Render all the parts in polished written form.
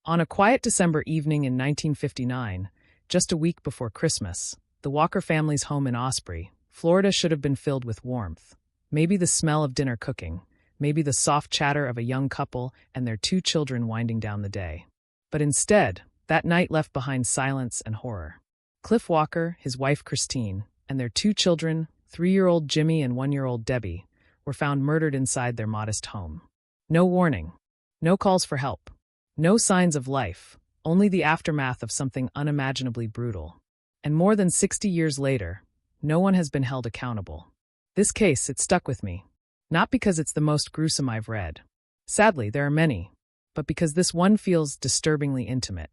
On a quiet December evening in 1959, just a week before Christmas, the Walker family's home in Osprey, Florida should have been filled with warmth. Maybe the smell of dinner cooking, maybe the soft chatter of a young couple and their 2 children winding down the day. But instead, that night left behind silence and horror. Cliff Walker, his wife Christine, and their 2 children, 3-year-old Jimmy and 1-year-old Debbie, were found murdered inside their modest home. No warning, no calls for help, no signs of life, only the aftermath of something unimaginably brutal. And more than 60 years later, no one has been held accountable. This case, it stuck with me. Not because it's the most gruesome I've read. Sadly, there are many. But because this one feels disturbingly intimate.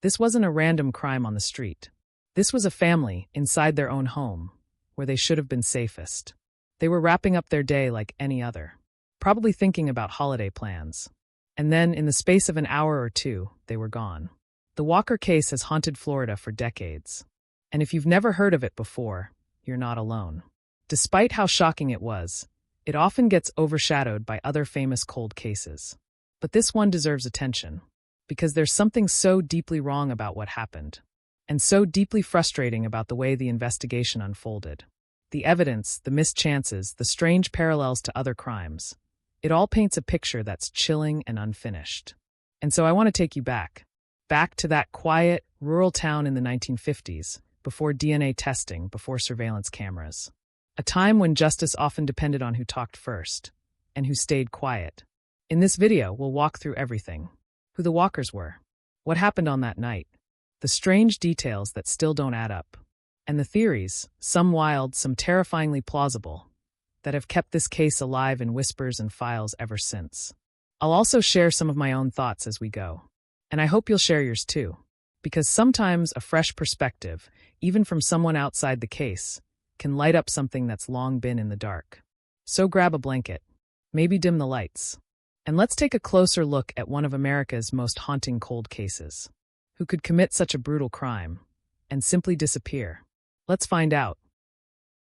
This wasn't a random crime on the street. This was a family inside their own home, where they should have been safest. They were wrapping up their day like any other, probably thinking about holiday plans. And then, in the space of an hour or two, they were gone. The Walker case has haunted Florida for decades. And if you've never heard of it before, you're not alone. Despite how shocking it was, it often gets overshadowed by other famous cold cases. But this one deserves attention, because there's something so deeply wrong about what happened, and so deeply frustrating about the way the investigation unfolded. The evidence, the missed chances, the strange parallels to other crimes. It all paints a picture that's chilling and unfinished. And so I want to take you back to that quiet, rural town in the 1950s, before DNA testing, before surveillance cameras. A time when justice often depended on who talked first, and who stayed quiet. In this video, we'll walk through everything. Who the Walkers were, what happened on that night, the strange details that still don't add up, and the theories, some wild, some terrifyingly plausible, that have kept this case alive in whispers and files ever since. I'll also share some of my own thoughts as we go. And I hope you'll share yours too. Because sometimes a fresh perspective, even from someone outside the case, can light up something that's long been in the dark. So grab a blanket, maybe dim the lights, and let's take a closer look at one of America's most haunting cold cases. Who could commit such a brutal crime and simply disappear? Let's find out.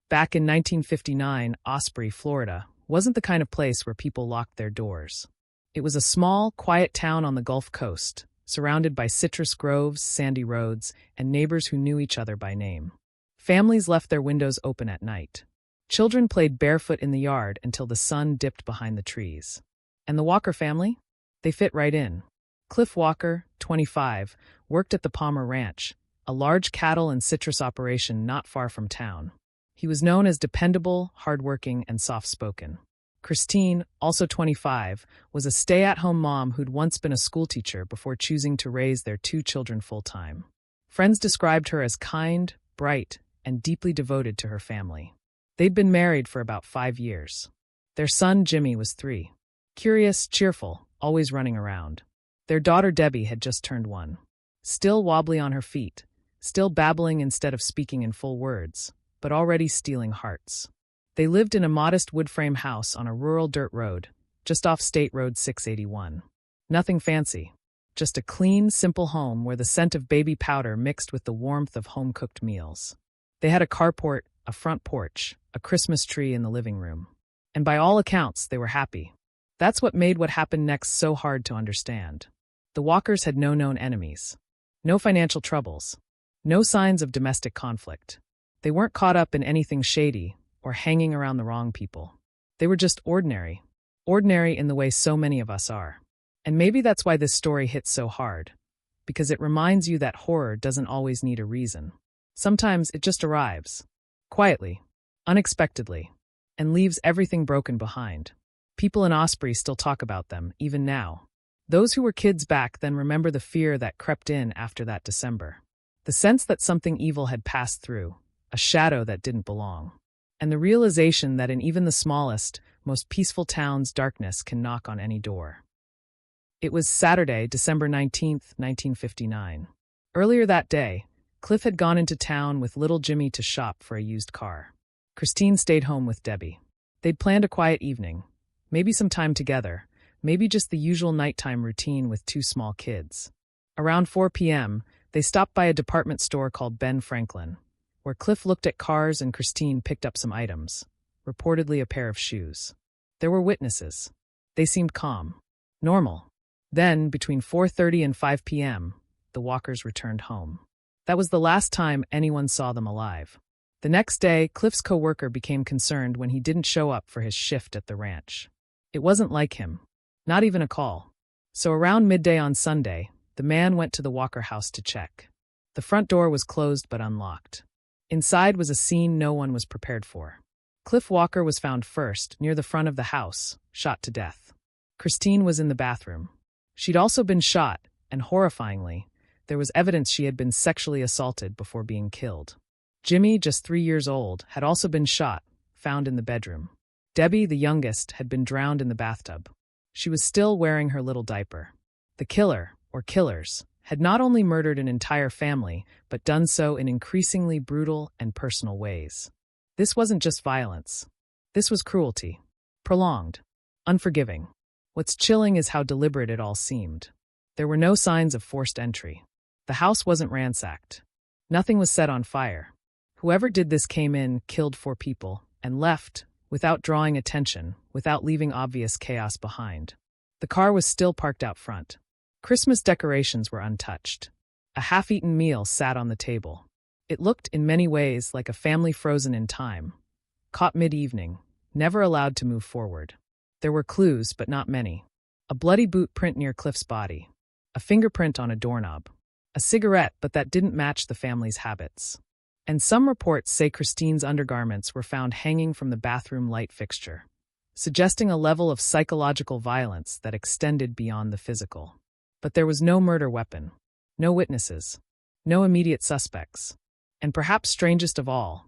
Back in 1959, Osprey, Florida, wasn't the kind of place where people locked their doors. It was a small, quiet town on the Gulf Coast, surrounded by citrus groves, sandy roads, and neighbors who knew each other by name. Families left their windows open at night. Children played barefoot in the yard until the sun dipped behind the trees. And the Walker family? They fit right in. Cliff Walker, 25, worked at the Palmer Ranch, a large cattle and citrus operation not far from town. He was known as dependable, hardworking, and soft-spoken. Christine, also 25, was a stay-at-home mom who'd once been a schoolteacher before choosing to raise their 2 children full-time. Friends described her as kind, bright, and deeply devoted to her family. They'd been married for about 5 years. Their son, Jimmy, was 3. Curious, cheerful, always running around. Their daughter, Debbie, had just turned 1. Still wobbly on her feet, still babbling instead of speaking in full words, but already stealing hearts. They lived in a modest wood-frame house on a rural dirt road, just off State Road 681. Nothing fancy, just a clean, simple home where the scent of baby powder mixed with the warmth of home-cooked meals. They had a carport, a front porch, a Christmas tree in the living room. And by all accounts, they were happy. That's what made what happened next so hard to understand. The Walkers had no known enemies. No financial troubles. No signs of domestic conflict. They weren't caught up in anything shady or hanging around the wrong people. They were just ordinary. Ordinary in the way so many of us are. And maybe that's why this story hits so hard. Because it reminds you that horror doesn't always need a reason. Sometimes it just arrives. Quietly. Unexpectedly. And leaves everything broken behind. People in Osprey still talk about them, even now. Those who were kids back then remember the fear that crept in after that December. The sense that something evil had passed through. A shadow that didn't belong. And the realization that in even the smallest, most peaceful town's darkness can knock on any door. It was Saturday, December 19th, 1959. Earlier that day, Cliff had gone into town with little Jimmy to shop for a used car. Christine stayed home with Debbie. They'd planned a quiet evening, maybe some time together, maybe just the usual nighttime routine with 2 small kids. Around 4 p.m., they stopped by a department store called Ben Franklin, where Cliff looked at cars and Christine picked up some items, reportedly a pair of shoes. There were witnesses. They seemed calm. Normal. Then, between 4:30 and 5 p.m., the Walkers returned home. That was the last time anyone saw them alive. The next day, Cliff's coworker became concerned when he didn't show up for his shift at the ranch. It wasn't like him. Not even a call. So around midday on Sunday, the man went to the Walker house to check. The front door was closed but unlocked. Inside was a scene no one was prepared for. Cliff Walker was found first, near the front of the house, shot to death. Christine was in the bathroom. She'd also been shot, and horrifyingly, there was evidence she had been sexually assaulted before being killed. Jimmy, just 3 years old, had also been shot, found in the bedroom. Debbie, the youngest, had been drowned in the bathtub. She was still wearing her little diaper. The killer, or killers, had not only murdered an entire family, but done so in increasingly brutal and personal ways. This wasn't just violence. This was cruelty. Prolonged. Unforgiving. What's chilling is how deliberate it all seemed. There were no signs of forced entry. The house wasn't ransacked. Nothing was set on fire. Whoever did this came in, killed 4 people, and left, without drawing attention, without leaving obvious chaos behind. The car was still parked out front. Christmas decorations were untouched. A half-eaten meal sat on the table. It looked, in many ways, like a family frozen in time, caught mid-evening, never allowed to move forward. There were clues, but not many. A bloody boot print near Cliff's body. A fingerprint on a doorknob. A cigarette, but that didn't match the family's habits. And some reports say Christine's undergarments were found hanging from the bathroom light fixture, suggesting a level of psychological violence that extended beyond the physical. But there was no murder weapon, no witnesses, no immediate suspects. And perhaps strangest of all,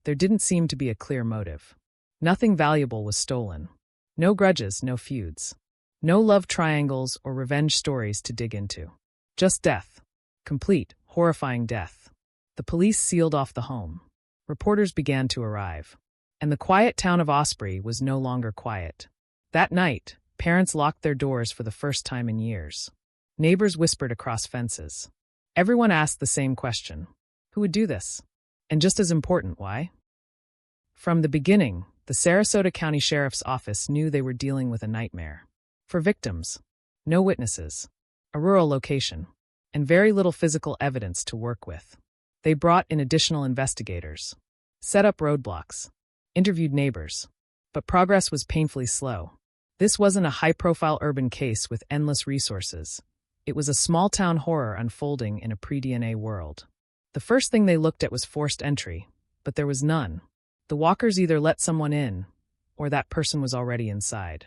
there didn't seem to be a clear motive. Nothing valuable was stolen. No grudges, no feuds. No love triangles or revenge stories to dig into. Just death. Complete, horrifying death. The police sealed off the home. Reporters began to arrive. And the quiet town of Osprey was no longer quiet. That night, parents locked their doors for the first time in years. Neighbors whispered across fences. Everyone asked the same question. Who would do this? And just as important, why? From the beginning, the Sarasota County Sheriff's Office knew they were dealing with a nightmare. For victims, no witnesses, a rural location, and very little physical evidence to work with. They brought in additional investigators, set up roadblocks, interviewed neighbors. But progress was painfully slow. This wasn't a high-profile urban case with endless resources. It was a small-town horror unfolding in a pre-DNA world. The first thing they looked at was forced entry, but there was none. The Walkers either let someone in, or that person was already inside.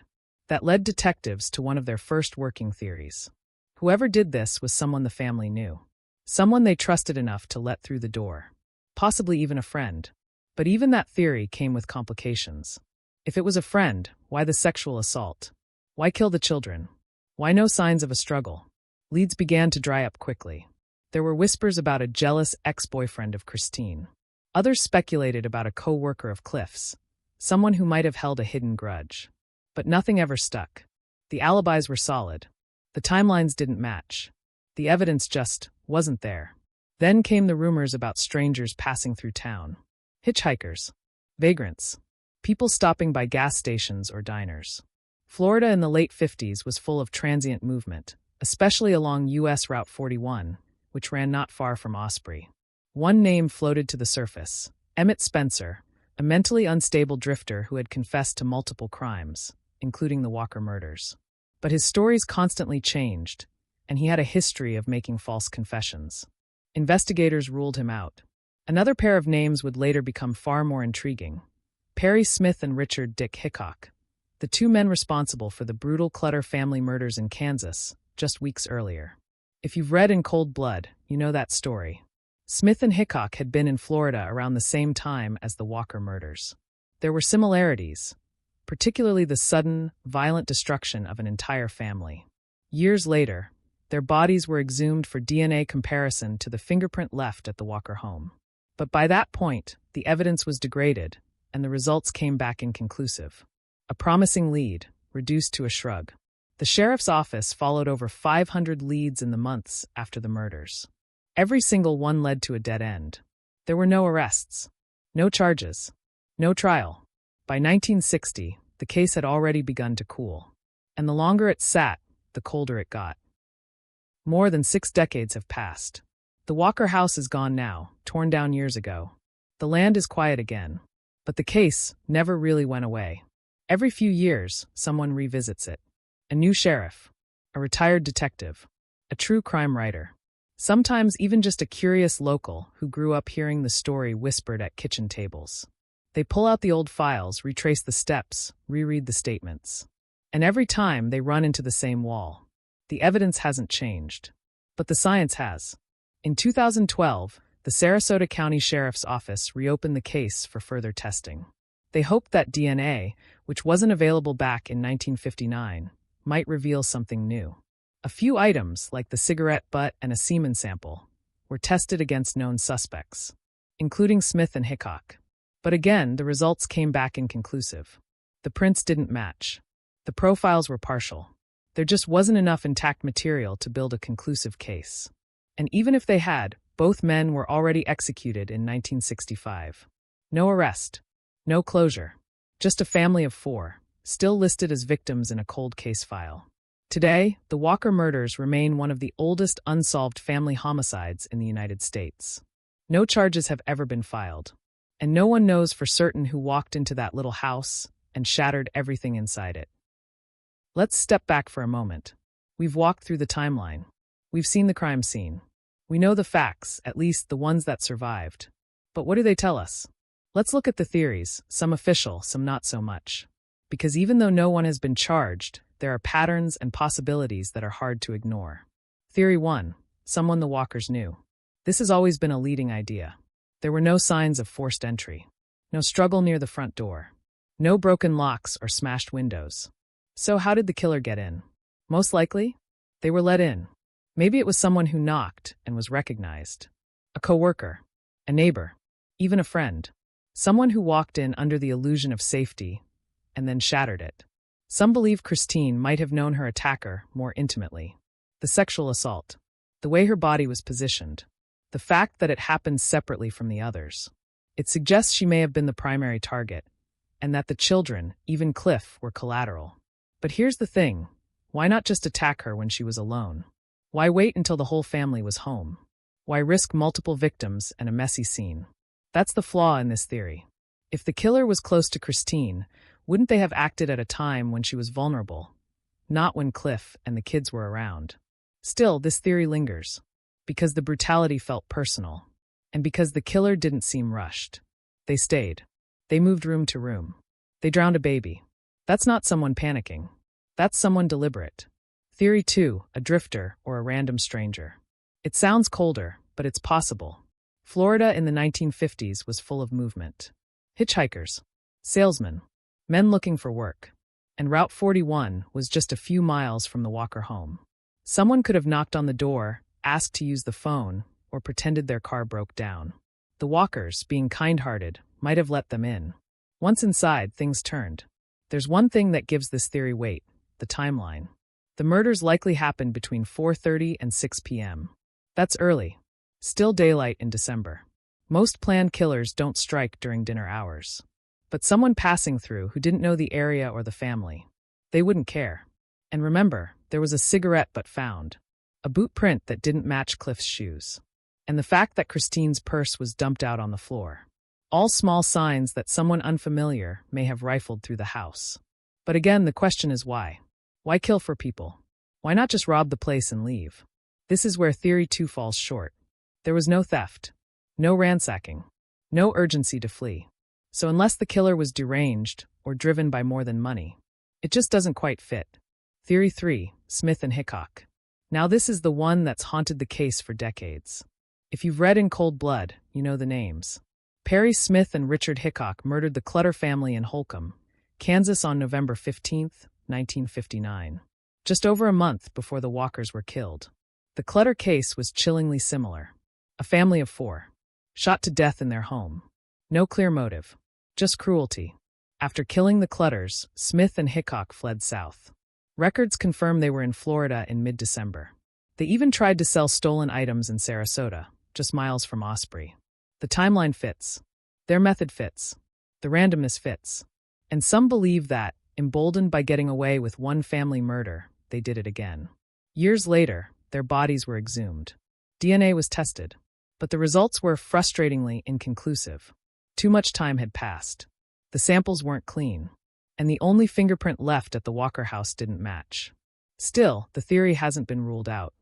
That led detectives to one of their first working theories. Whoever did this was someone the family knew. Someone they trusted enough to let through the door. Possibly even a friend. But even that theory came with complications. If it was a friend, why the sexual assault? Why kill the children? Why no signs of a struggle? Leads began to dry up quickly. There were whispers about a jealous ex-boyfriend of Christine. Others speculated about a co-worker of Cliff's, someone who might have held a hidden grudge. But nothing ever stuck. The alibis were solid. The timelines didn't match. The evidence just wasn't there. Then came the rumors about strangers passing through town. Hitchhikers. Vagrants. People stopping by gas stations or diners. Florida in the late 50s was full of transient movement, especially along U.S. Route 41, which ran not far from Osprey. One name floated to the surface: Emmett Spencer, a mentally unstable drifter who had confessed to multiple crimes, including the Walker murders. But his stories constantly changed, and he had a history of making false confessions. Investigators ruled him out. Another pair of names would later become far more intriguing: Perry Smith and Richard Dick Hickok, the 2 men responsible for the brutal Clutter family murders in Kansas just weeks earlier. If you've read In Cold Blood, you know that story. Smith and Hickok had been in Florida around the same time as the Walker murders. There were similarities, particularly the sudden, violent destruction of an entire family. Years later, their bodies were exhumed for DNA comparison to the fingerprint left at the Walker home. But by that point, the evidence was degraded, and the results came back inconclusive. A promising lead, reduced to a shrug. The sheriff's office followed over 500 leads in the months after the murders. Every single one led to a dead end. There were no arrests, no charges, no trial. By 1960, the case had already begun to cool. And the longer it sat, the colder it got. More than 6 decades have passed. The Walker house is gone now, torn down years ago. The land is quiet again. But the case never really went away. Every few years, someone revisits it. A new sheriff, a retired detective, a true crime writer. Sometimes even just a curious local who grew up hearing the story whispered at kitchen tables. They pull out the old files, retrace the steps, reread the statements. And every time they run into the same wall. The evidence hasn't changed. But the science has. In 2012, the Sarasota County Sheriff's Office reopened the case for further testing. They hoped that DNA, which wasn't available back in 1959, might reveal something new. A few items, like the cigarette butt and a semen sample, were tested against known suspects, including Smith and Hickok. But again, the results came back inconclusive. The prints didn't match. The profiles were partial. There just wasn't enough intact material to build a conclusive case. And even if they had, both men were already executed in 1965. No arrest. No closure. Just a family of 4, still listed as victims in a cold case file. Today, the Walker murders remain one of the oldest unsolved family homicides in the United States. No charges have ever been filed. And no one knows for certain who walked into that little house and shattered everything inside it. Let's step back for a moment. We've walked through the timeline. We've seen the crime scene. We know the facts, at least the ones that survived. But what do they tell us? Let's look at the theories, some official, some not so much. Because even though no one has been charged, there are patterns and possibilities that are hard to ignore. Theory 1. Someone the Walkers knew. This has always been a leading idea. There were no signs of forced entry. No struggle near the front door. No broken locks or smashed windows. So how did the killer get in? Most likely, they were let in. Maybe it was someone who knocked and was recognized. A coworker, a neighbor, even a friend. Someone who walked in under the illusion of safety and then shattered it. Some believe Christine might have known her attacker more intimately. The sexual assault, the way her body was positioned, the fact that it happened separately from the others. It suggests she may have been the primary target, and that the children, even Cliff, were collateral. But here's the thing. Why not just attack her when she was alone? Why wait until the whole family was home? Why risk multiple victims and a messy scene? That's the flaw in this theory. If the killer was close to Christine, wouldn't they have acted at a time when she was vulnerable? Not when Cliff and the kids were around. Still, this theory lingers. Because the brutality felt personal. And because the killer didn't seem rushed. They stayed. They moved room to room. They drowned a baby. That's not someone panicking. That's someone deliberate. Theory 2, a drifter or a random stranger. It sounds colder, but it's possible. Florida in the 1950s was full of movement. Hitchhikers, salesmen, men looking for work. And Route 41 was just a few miles from the Walker home. Someone could have knocked on the door, asked to use the phone, or pretended their car broke down. The Walkers, being kind-hearted, might have let them in. Once inside, things turned. There's one thing that gives this theory weight: the timeline. The murders likely happened between 4:30 and 6 p.m. That's early. Still daylight in December. Most planned killers don't strike during dinner hours. But someone passing through who didn't know the area or the family, they wouldn't care. And remember, there was a cigarette butt found. A boot print that didn't match Cliff's shoes. And the fact that Christine's purse was dumped out on the floor. All small signs that someone unfamiliar may have rifled through the house. But again, the question is why? Why kill for people? Why not just rob the place and leave? This is where Theory 2 falls short. There was no theft, no ransacking, no urgency to flee. So unless the killer was deranged or driven by more than money, it just doesn't quite fit. Theory 3, Smith and Hickok. Now this is the one that's haunted the case for decades. If you've read In Cold Blood, you know the names. Perry Smith and Richard Hickok murdered the Clutter family in Holcomb, Kansas on November 15, 1959. Just over a month before the Walkers were killed. The Clutter case was chillingly similar. A family of 4, shot to death in their home. No clear motive, just cruelty. After killing the Clutters, Smith and Hickok fled south. Records confirm they were in Florida in mid-December. They even tried to sell stolen items in Sarasota, just miles from Osprey. The timeline fits. Their method fits. The randomness fits. And some believe that, emboldened by getting away with one family murder, they did it again. Years later, their bodies were exhumed. DNA was tested, but the results were frustratingly inconclusive. Too much time had passed. The samples weren't clean, and the only fingerprint left at the Walker house didn't match. Still, the theory hasn't been ruled out.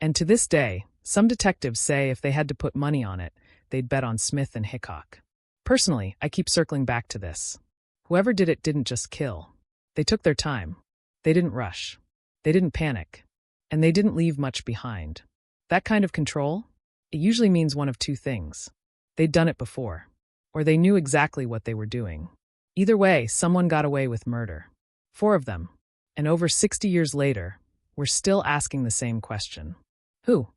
And to this day, some detectives say if they had to put money on it, they'd bet on Smith and Hickok. Personally, I keep circling back to this. Whoever did it didn't just kill. They took their time. They didn't rush. They didn't panic. And they didn't leave much behind. That kind of control? It usually means one of two things. They'd done it before, or they knew exactly what they were doing. Either way, someone got away with murder. 4 of them. And over 60 years later, we're still asking the same question. Who?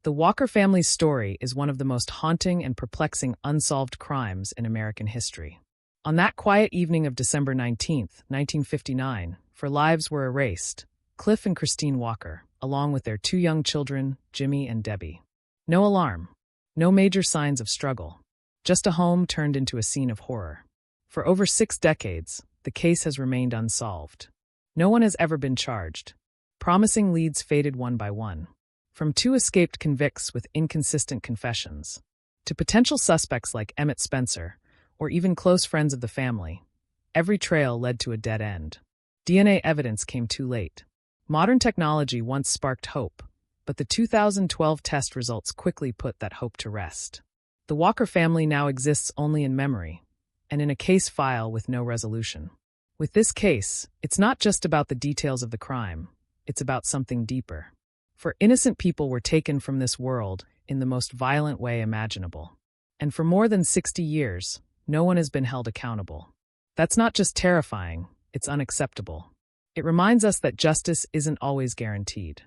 The Walker family's story is one of the most haunting and perplexing unsolved crimes in American history. On that quiet evening of December 19, 1959, for lives were erased, Cliff and Christine Walker, along with their 2 young children, Jimmy and Debbie. No alarm. No major signs of struggle. Just a home turned into a scene of horror. For over 6 decades, the case has remained unsolved. No one has ever been charged. Promising leads faded one by one. From 2 escaped convicts with inconsistent confessions, to potential suspects like Emmett Spencer, or even close friends of the family, every trail led to a dead end. DNA evidence came too late. Modern technology once sparked hope, but the 2012 test results quickly put that hope to rest. The Walker family now exists only in memory, and in a case file with no resolution. With this case, it's not just about the details of the crime, it's about something deeper. For innocent people were taken from this world in the most violent way imaginable. And for more than 60 years, no one has been held accountable. That's not just terrifying, it's unacceptable. It reminds us that justice isn't always guaranteed.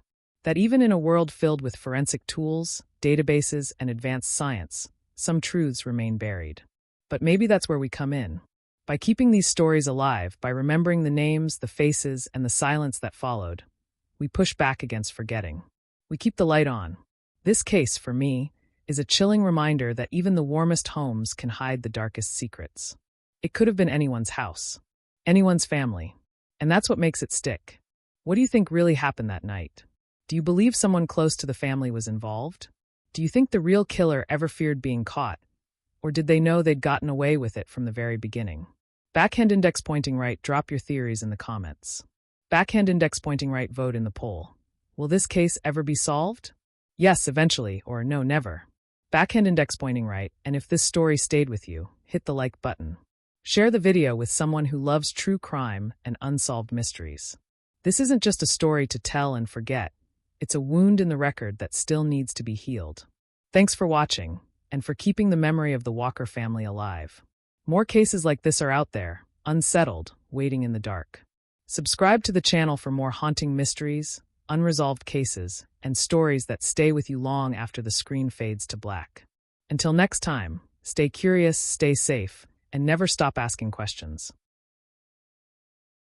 That even in a world filled with forensic tools, databases, and advanced science, some truths remain buried. But maybe that's where we come in. By keeping these stories alive, by remembering the names, the faces, and the silence that followed, we push back against forgetting. We keep the light on. This case, for me, is a chilling reminder that even the warmest homes can hide the darkest secrets. It could have been anyone's house, anyone's family, and that's what makes it stick. What do you think really happened that night? Do you believe someone close to the family was involved? Do you think the real killer ever feared being caught? Or did they know they'd gotten away with it from the very beginning? Backhand index pointing right, drop your theories in the comments. Backhand index pointing right, vote in the poll. Will this case ever be solved? Yes, eventually, or no, never. Backhand index pointing right, and if this story stayed with you, hit the like button. Share the video with someone who loves true crime and unsolved mysteries. This isn't just a story to tell and forget. It's a wound in the record that still needs to be healed. Thanks for watching, and for keeping the memory of the Walker family alive. More cases like this are out there, unsettled, waiting in the dark. Subscribe to the channel for more haunting mysteries, unresolved cases, and stories that stay with you long after the screen fades to black. Until next time, stay curious, stay safe, and never stop asking questions.